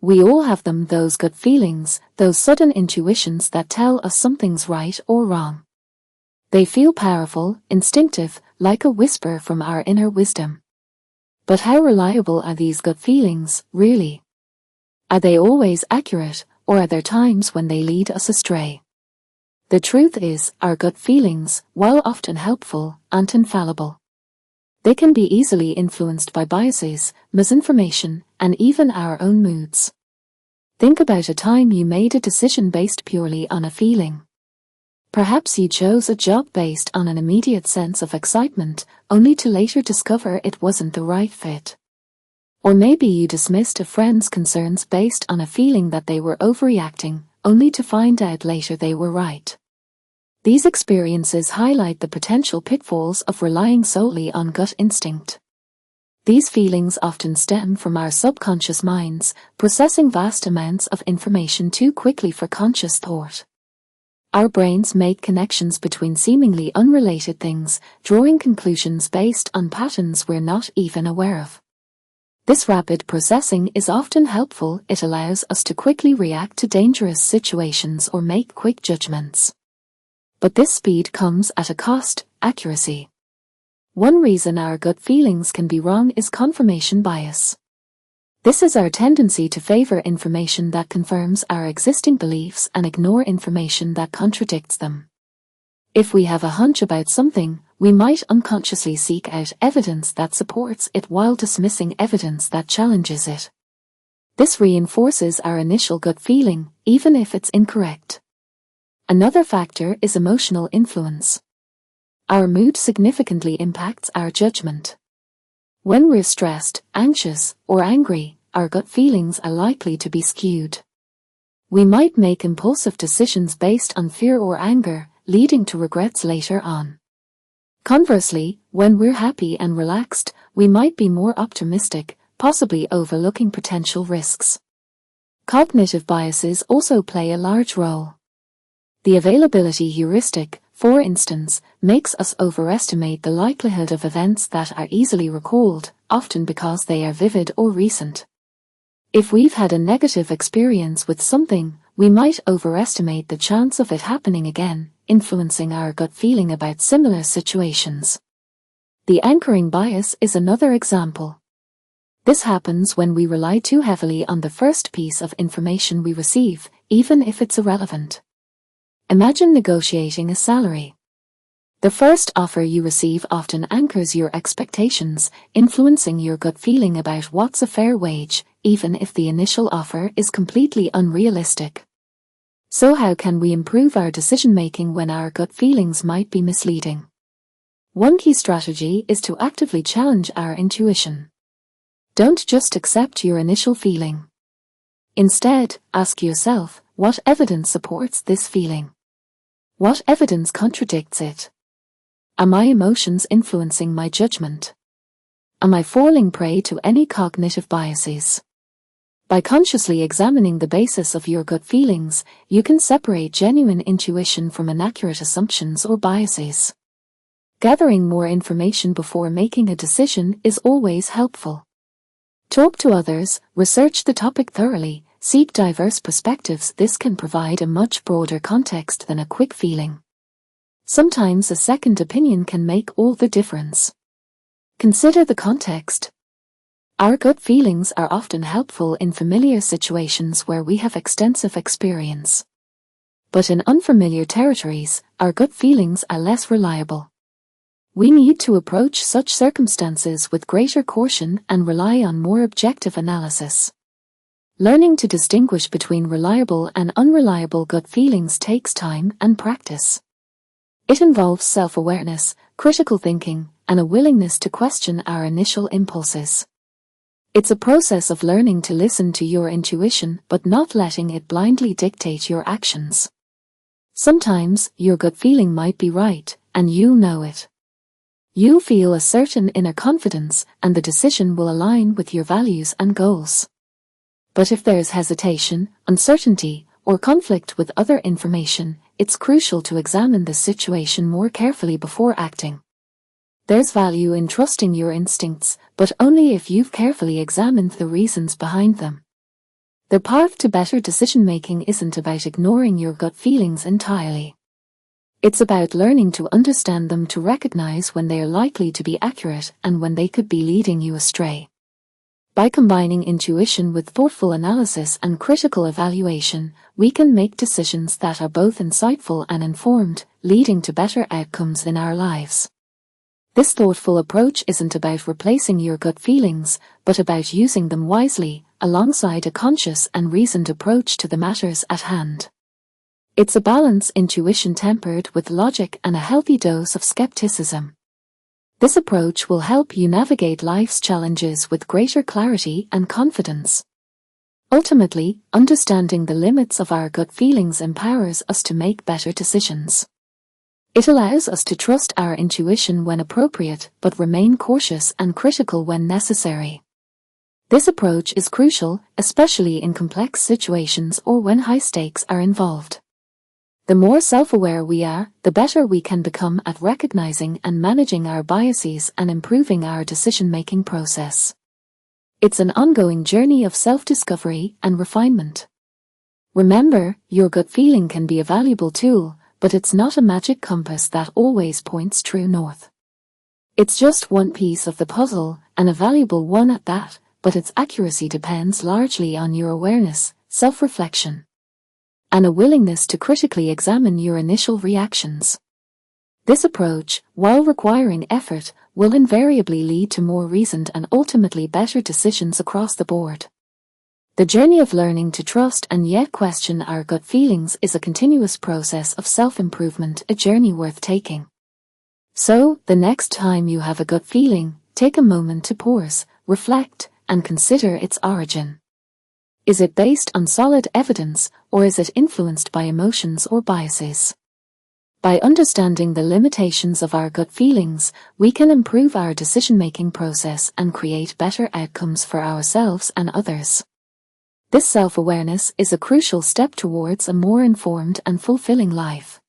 We all have them, those gut feelings, those sudden intuitions that tell us something's right or wrong. They feel powerful, instinctive, like a whisper from our inner wisdom. But how reliable are these gut feelings, really? Are they always accurate, or are there times when they lead us astray? The truth is, our gut feelings, while often helpful, aren't infallible. They can be easily influenced by biases, misinformation, and even our own moods. Think about a time you made a decision based purely on a feeling. Perhaps you chose a job based on an immediate sense of excitement, only to later discover it wasn't the right fit. Or maybe you dismissed a friend's concerns based on a feeling that they were overreacting, only to find out later they were right. These experiences highlight the potential pitfalls of relying solely on gut instinct. These feelings often stem from our subconscious minds, processing vast amounts of information too quickly for conscious thought. Our brains make connections between seemingly unrelated things, drawing conclusions based on patterns we're not even aware of. This rapid processing is often helpful. It allows us to quickly react to dangerous situations or make quick judgments. But this speed comes at a cost: accuracy. One reason our gut feelings can be wrong is confirmation bias. This is our tendency to favor information that confirms our existing beliefs and ignore information that contradicts them. If we have a hunch about something, we might unconsciously seek out evidence that supports it while dismissing evidence that challenges it. This reinforces our initial gut feeling, even if it's incorrect. Another factor is emotional influence. Our mood significantly impacts our judgment. When we're stressed, anxious, or angry, our gut feelings are likely to be skewed. We might make impulsive decisions based on fear or anger, leading to regrets later on. Conversely, when we're happy and relaxed, we might be more optimistic, possibly overlooking potential risks. Cognitive biases also play a large role. The availability heuristic, for instance, makes us overestimate the likelihood of events that are easily recalled, often because they are vivid or recent. If we've had a negative experience with something, we might overestimate the chance of it happening again, influencing our gut feeling about similar situations. The anchoring bias is another example. This happens when we rely too heavily on the first piece of information we receive, even if it's irrelevant. Imagine negotiating a salary. The first offer you receive often anchors your expectations, influencing your gut feeling about what's a fair wage, even if the initial offer is completely unrealistic. So how can we improve our decision-making when our gut feelings might be misleading? One key strategy is to actively challenge our intuition. Don't just accept your initial feeling. Instead, ask yourself, what evidence supports this feeling? What evidence contradicts it? Are my emotions influencing my judgment? Am I falling prey to any cognitive biases? By consciously examining the basis of your gut feelings, you can separate genuine intuition from inaccurate assumptions or biases. Gathering more information before making a decision is always helpful. Talk to others, research the topic thoroughly, seek diverse perspectives. This can provide a much broader context than a quick feeling. Sometimes a second opinion can make all the difference. Consider the context. Our gut feelings are often helpful in familiar situations where we have extensive experience. But in unfamiliar territories, our gut feelings are less reliable. We need to approach such circumstances with greater caution and rely on more objective analysis. Learning to distinguish between reliable and unreliable gut feelings takes time and practice. It involves self-awareness, critical thinking, and a willingness to question our initial impulses. It's a process of learning to listen to your intuition but not letting it blindly dictate your actions. Sometimes, your gut feeling might be right, and you know it. You'll feel a certain inner confidence, and the decision will align with your values and goals. But if there's hesitation, uncertainty, or conflict with other information, it's crucial to examine the situation more carefully before acting. There's value in trusting your instincts, but only if you've carefully examined the reasons behind them. The path to better decision-making isn't about ignoring your gut feelings entirely. It's about learning to understand them, to recognize when they are likely to be accurate and when they could be leading you astray. By combining intuition with thoughtful analysis and critical evaluation, we can make decisions that are both insightful and informed, leading to better outcomes in our lives. This thoughtful approach isn't about replacing your gut feelings, but about using them wisely, alongside a conscious and reasoned approach to the matters at hand. It's a balanced intuition tempered with logic and a healthy dose of skepticism. This approach will help you navigate life's challenges with greater clarity and confidence. Ultimately, understanding the limits of our gut feelings empowers us to make better decisions. It allows us to trust our intuition when appropriate, but remain cautious and critical when necessary. This approach is crucial, especially in complex situations or when high stakes are involved. The more self-aware we are, the better we can become at recognizing and managing our biases and improving our decision-making process. It's an ongoing journey of self-discovery and refinement. Remember, your gut feeling can be a valuable tool, but it's not a magic compass that always points true north. It's just one piece of the puzzle, and a valuable one at that, but its accuracy depends largely on your awareness, self-reflection, and a willingness to critically examine your initial reactions. This approach, while requiring effort, will invariably lead to more reasoned and ultimately better decisions across the board. The journey of learning to trust and yet question our gut feelings is a continuous process of self-improvement, a journey worth taking. So, the next time you have a gut feeling, take a moment to pause, reflect, and consider its origin. Is it based on solid evidence, or is it influenced by emotions or biases? By understanding the limitations of our gut feelings, we can improve our decision-making process and create better outcomes for ourselves and others. This self-awareness is a crucial step towards a more informed and fulfilling life.